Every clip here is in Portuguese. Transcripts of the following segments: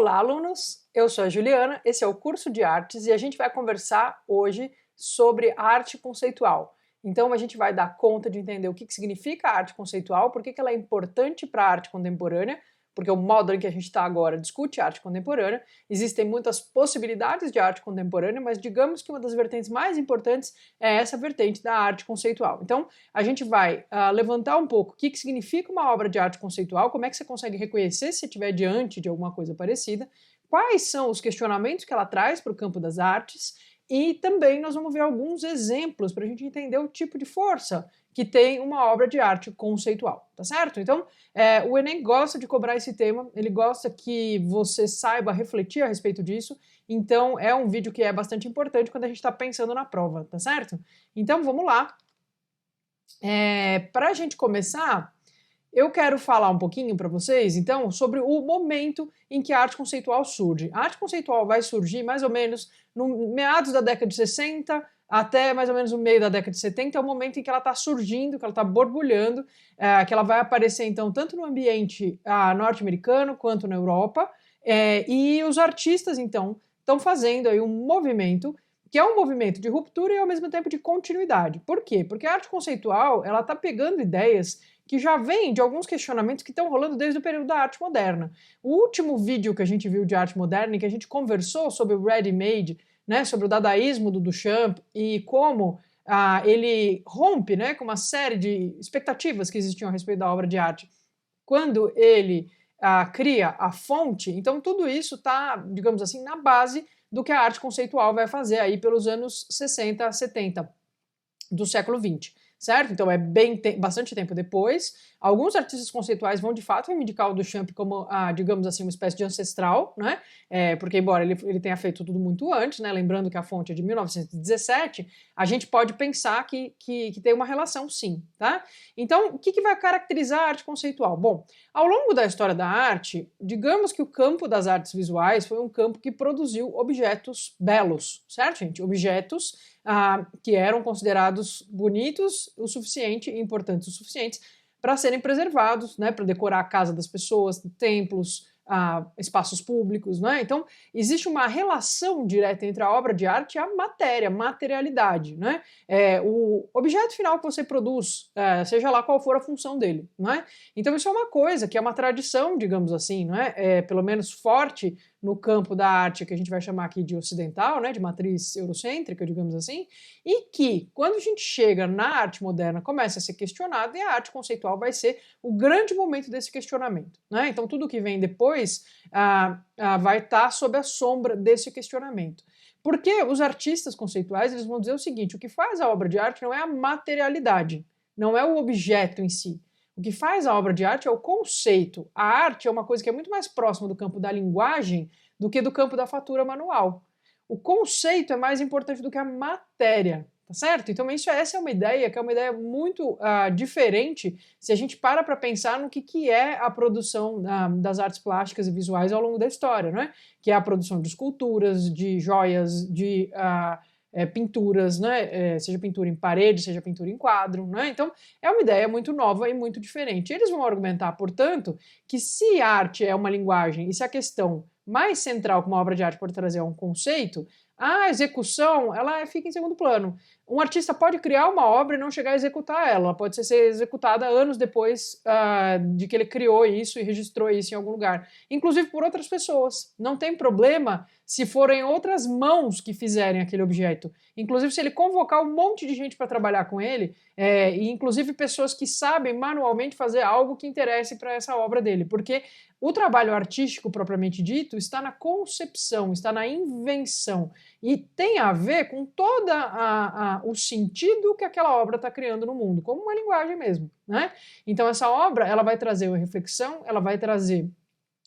Olá, alunos! Eu sou a Juliana, esse é o curso de artes e a gente vai conversar hoje sobre arte conceitual. Então a gente vai dar conta de entender o que significa arte conceitual, por que ela é importante para a arte contemporânea, porque o modo em que a gente está agora discute arte contemporânea. Existem muitas possibilidades de arte contemporânea, mas digamos que uma das vertentes mais importantes é essa vertente da arte conceitual. Então a gente vai levantar um pouco o que significa uma obra de arte conceitual, como é que você consegue reconhecer se estiver diante de alguma coisa parecida, quais são os questionamentos que ela traz para o campo das artes, e também nós vamos ver alguns exemplos para a gente entender o tipo de força que tem uma obra de arte conceitual, tá certo? Então, o Enem gosta de cobrar esse tema, ele gosta que você saiba refletir a respeito disso, então é um vídeo que é bastante importante quando a gente está pensando na prova, tá certo? Então, vamos lá. Para a gente começar, eu quero falar um pouquinho para vocês, então, sobre o momento em que a arte conceitual surge. A arte conceitual vai surgir mais ou menos no meados da década de 60 até mais ou menos no meio da década de 70, é o momento em que ela está surgindo, que ela está borbulhando, que ela vai aparecer, então, tanto no ambiente norte-americano quanto na Europa, e os artistas, então, estão fazendo aí um movimento que é um movimento de ruptura e, ao mesmo tempo, de continuidade. Por quê? Porque a arte conceitual ela está pegando ideias que já vem de alguns questionamentos que estão rolando desde o período da arte moderna. O último vídeo que a gente viu de arte moderna, em que a gente conversou sobre o ready-made, né, sobre o dadaísmo do Duchamp e como ele rompe, né, com uma série de expectativas que existiam a respeito da obra de arte quando ele cria a fonte. Então tudo isso está, digamos assim, na base do que a arte conceitual vai fazer aí pelos anos 60 a 70 do século XX. Certo? Então é bastante tempo depois. Alguns artistas conceituais vão de fato reivindicar o Duchamp como, digamos assim, uma espécie de ancestral, né? Porque embora ele tenha feito tudo muito antes, né? Lembrando que a fonte é de 1917, a gente pode pensar que tem uma relação sim, tá? Então, o que vai caracterizar a arte conceitual? Bom, ao longo da história da arte, digamos que o campo das artes visuais foi um campo que produziu objetos belos, certo, gente? Objetos que eram considerados bonitos o suficiente e importantes o suficientes para serem preservados, né, para decorar a casa das pessoas, templos, espaços públicos, né? Então existe uma relação direta entre a obra de arte e a matéria, materialidade, né? O objeto final que você produz, seja lá qual for a função dele, né? Então isso é uma coisa que é uma tradição, digamos assim, né? Pelo menos forte no campo da arte que a gente vai chamar aqui de ocidental, né, de matriz eurocêntrica, digamos assim, e que, quando a gente chega na arte moderna, começa a ser questionado, e a arte conceitual vai ser o grande momento desse questionamento, né? Então tudo que vem depois vai estar sob a sombra desse questionamento. Porque os artistas conceituais eles vão dizer o seguinte: o que faz a obra de arte não é a materialidade, não é o objeto em si. O que faz a obra de arte é o conceito. A arte é uma coisa que é muito mais próxima do campo da linguagem do que do campo da fatura manual. O conceito é mais importante do que a matéria, tá certo? Então essa é uma ideia que é uma ideia muito diferente se a gente para pensar no que é a produção das artes plásticas e visuais ao longo da história, né? Que é a produção de esculturas, de joias, de pinturas, né? Seja pintura em parede, seja pintura em quadro, né? Então é uma ideia muito nova e muito diferente. Eles vão argumentar, portanto, que se arte é uma linguagem e se a questão mais central que uma obra de arte pode trazer é um conceito, a execução ela fica em segundo plano. Um artista pode criar uma obra e não chegar a executar ela. Ela pode ser executada anos depois de que ele criou isso e registrou isso em algum lugar. Inclusive por outras pessoas. Não tem problema se forem outras mãos que fizerem aquele objeto. Inclusive se ele convocar um monte de gente para trabalhar com ele, e inclusive pessoas que sabem manualmente fazer algo que interesse para essa obra dele. Porque o trabalho artístico propriamente dito está na concepção, está na invenção. E tem a ver com todo o sentido que aquela obra está criando no mundo, como uma linguagem mesmo, né? Então essa obra ela vai trazer uma reflexão, ela vai trazer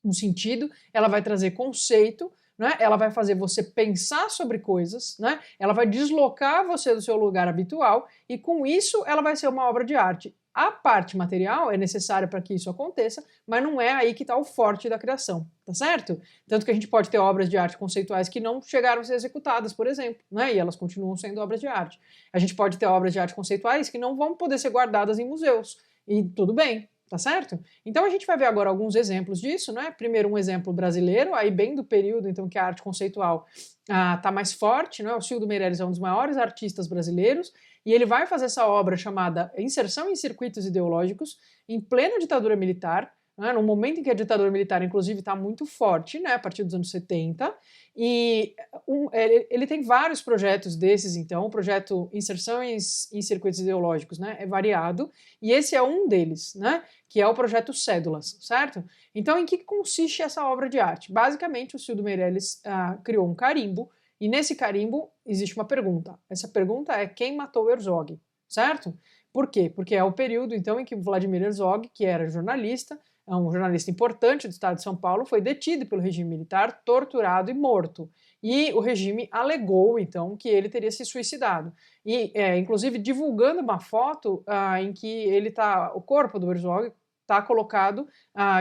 um sentido, ela vai trazer conceito, né? Ela vai fazer você pensar sobre coisas, né? Ela vai deslocar você do seu lugar habitual e com isso ela vai ser uma obra de arte. A parte material é necessária para que isso aconteça, mas não é aí que está o forte da criação, tá certo? Tanto que a gente pode ter obras de arte conceituais que não chegaram a ser executadas, por exemplo, né? E elas continuam sendo obras de arte. A gente pode ter obras de arte conceituais que não vão poder ser guardadas em museus, e tudo bem, tá certo? Então a gente vai ver agora alguns exemplos disso, né? Primeiro um exemplo brasileiro, aí bem do período então que a arte conceitual tá mais forte, né? O Cildo Meirelles é um dos maiores artistas brasileiros e ele vai fazer essa obra chamada Inserção em Circuitos Ideológicos em plena ditadura militar, né, no momento em que a ditadura militar, inclusive, está muito forte, né, a partir dos anos 70, e ele tem vários projetos desses, então, o projeto Inserção em Circuitos Ideológicos, né, é variado, e esse é um deles, né, que é o projeto Cédulas, certo? Então, em que consiste essa obra de arte? Basicamente, o Cildo Meirelles criou um carimbo, e nesse carimbo existe uma pergunta. Essa pergunta é quem matou Herzog, certo? Por quê? Porque é o período, então, em que Vladimir Herzog, que era jornalista, um jornalista importante do estado de São Paulo, foi detido pelo regime militar, torturado e morto. E o regime alegou, então, que ele teria se suicidado. E, inclusive, divulgando uma foto em que o corpo do Herzog está colocado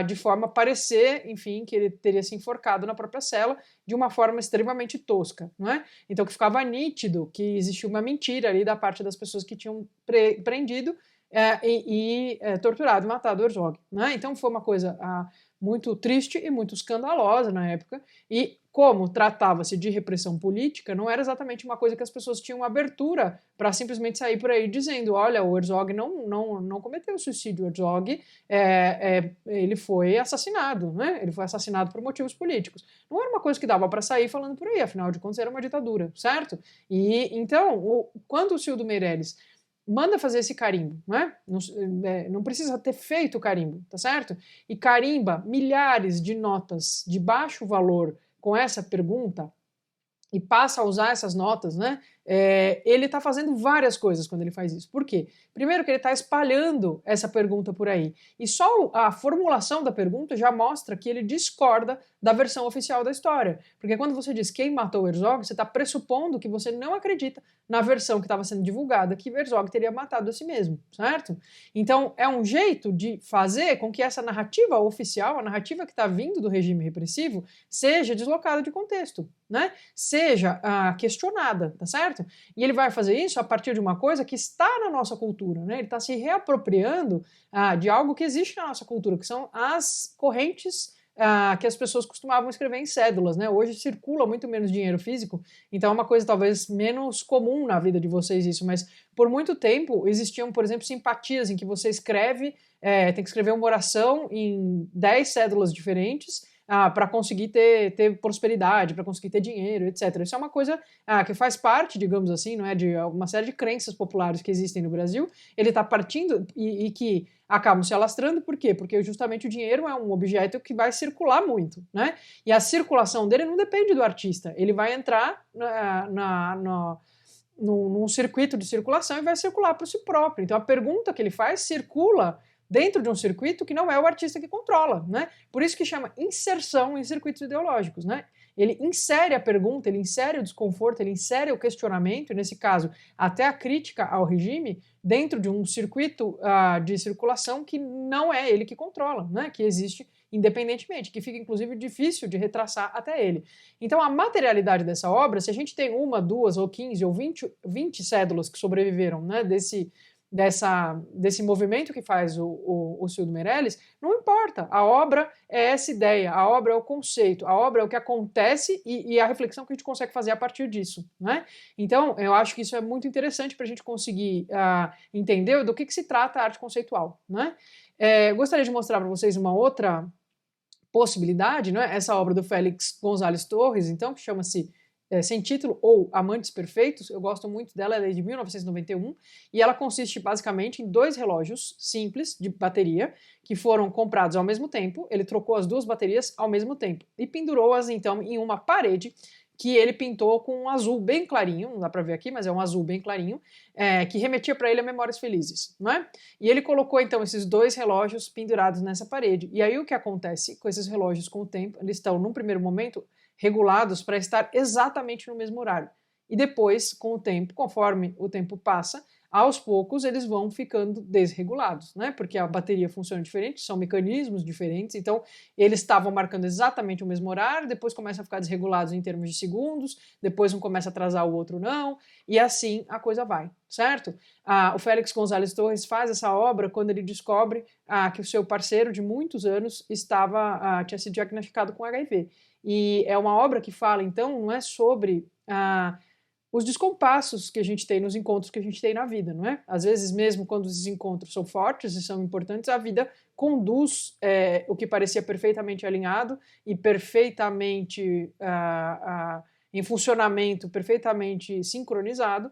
de forma a parecer, enfim, que ele teria se enforcado na própria cela de uma forma extremamente tosca, não é? Então que ficava nítido que existia uma mentira ali da parte das pessoas que tinham prendido torturado e matado Herzog, né? Então foi uma coisa muito triste e muito escandalosa na época, e como tratava-se de repressão política, não era exatamente uma coisa que as pessoas tinham abertura para simplesmente sair por aí dizendo, olha, o Herzog não cometeu suicídio, o Herzog ele foi assassinado, né? Ele foi assassinado por motivos políticos. Não era uma coisa que dava para sair falando por aí, afinal de contas era uma ditadura, certo? E então, quando o Cildo Meirelles manda fazer esse carimbo, né? Não precisa ter feito o carimbo, tá certo? E carimba milhares de notas de baixo valor com essa pergunta e passa a usar essas notas, né? Ele está fazendo várias coisas quando ele faz isso. Por quê? Primeiro que ele está espalhando essa pergunta por aí. E só a formulação da pergunta já mostra que ele discorda da versão oficial da história. Porque quando você diz quem matou Herzog, você está pressupondo que você não acredita na versão que estava sendo divulgada, que Herzog teria matado a si mesmo, certo? Então, é um jeito de fazer com que essa narrativa oficial, a narrativa que está vindo do regime repressivo, seja deslocada de contexto, né? Seja questionada, tá certo? E ele vai fazer isso a partir de uma coisa que está na nossa cultura, né? Ele está se reapropriando de algo que existe na nossa cultura, que são as correntes que as pessoas costumavam escrever em cédulas, né? Hoje circula muito menos dinheiro físico, então é uma coisa talvez menos comum na vida de vocês isso, mas por muito tempo existiam, por exemplo, simpatias em que você escreve, tem que escrever uma oração em 10 cédulas diferentes, para conseguir ter prosperidade, para conseguir ter dinheiro, etc. Isso é uma coisa que faz parte, digamos assim, não é, de uma série de crenças populares que existem no Brasil. Ele está partindo e que acabam se alastrando, por quê? Porque justamente o dinheiro é um objeto que vai circular muito, né? E a circulação dele não depende do artista, ele vai entrar num circuito de circulação e vai circular por si próprio. Então a pergunta que ele faz circula dentro de um circuito que não é o artista que controla, né? Por isso que chama inserção em circuitos ideológicos, né? Ele insere a pergunta, ele insere o desconforto, ele insere o questionamento, nesse caso, até a crítica ao regime, dentro de um circuito de circulação que não é ele que controla, né? Que existe independentemente, que fica inclusive difícil de retraçar até ele. Então a materialidade dessa obra, se a gente tem 1, 2 ou 15 ou 20 cédulas que sobreviveram, né, desse movimento que faz o Cildo Meirelles, não importa, a obra é essa ideia, a obra é o conceito, a obra é o que acontece e a reflexão que a gente consegue fazer a partir disso, né? Então, eu acho que isso é muito interessante para a gente conseguir entender do que se trata a arte conceitual, né? Gostaria de mostrar para vocês uma outra possibilidade, né? Essa obra do Félix González Torres, então, que chama-se Sem Título ou Amantes Perfeitos. Eu gosto muito dela, ela é de 1991 e ela consiste basicamente em 2 relógios simples de bateria que foram comprados ao mesmo tempo. Ele trocou as 2 baterias ao mesmo tempo e pendurou-as então em uma parede que ele pintou com um azul bem clarinho, não dá para ver aqui, mas é um azul bem clarinho, que remetia para ele a memórias felizes, não é? E ele colocou então esses 2 relógios pendurados nessa parede. E aí o que acontece com esses relógios com o tempo? Eles estão, num primeiro momento, regulados para estar exatamente no mesmo horário. E depois, com o tempo, conforme o tempo passa, aos poucos eles vão ficando desregulados, né? Porque a bateria funciona diferente, são mecanismos diferentes, então eles estavam marcando exatamente o mesmo horário, depois começam a ficar desregulados em termos de segundos, depois um começa a atrasar, o outro não, e assim a coisa vai, certo? O Félix González Torres faz essa obra quando ele descobre que o seu parceiro de muitos anos tinha sido diagnosticado com HIV. E é uma obra que fala, então, não é sobre os descompassos que a gente tem nos encontros que a gente tem na vida, não é? Às vezes, mesmo quando esses encontros são fortes e são importantes, a vida conduz o que parecia perfeitamente alinhado e perfeitamente em funcionamento, perfeitamente sincronizado,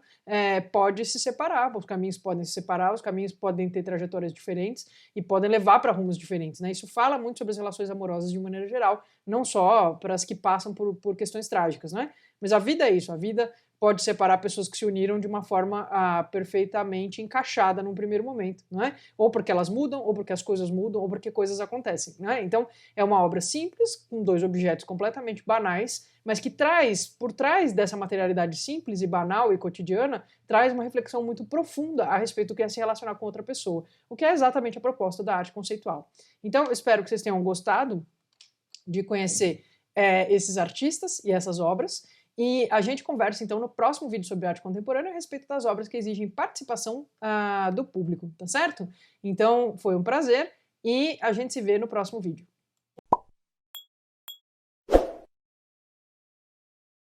pode se separar, os caminhos podem se separar, os caminhos podem ter trajetórias diferentes e podem levar para rumos diferentes, né? Isso fala muito sobre as relações amorosas de maneira geral, não só para as que passam por questões trágicas, né? Mas a vida é isso, a vida pode separar pessoas que se uniram de uma forma perfeitamente encaixada num primeiro momento, não é? Ou porque elas mudam, ou porque as coisas mudam, ou porque coisas acontecem, né? Então, é uma obra simples, com dois objetos completamente banais, mas que traz, por trás dessa materialidade simples e banal e cotidiana, traz uma reflexão muito profunda a respeito do que é se relacionar com outra pessoa, o que é exatamente a proposta da arte conceitual. Então, eu espero que vocês tenham gostado de conhecer esses artistas e essas obras, e a gente conversa, então, no próximo vídeo sobre arte contemporânea a respeito das obras que exigem participação do público, tá certo? Então, foi um prazer e a gente se vê no próximo vídeo.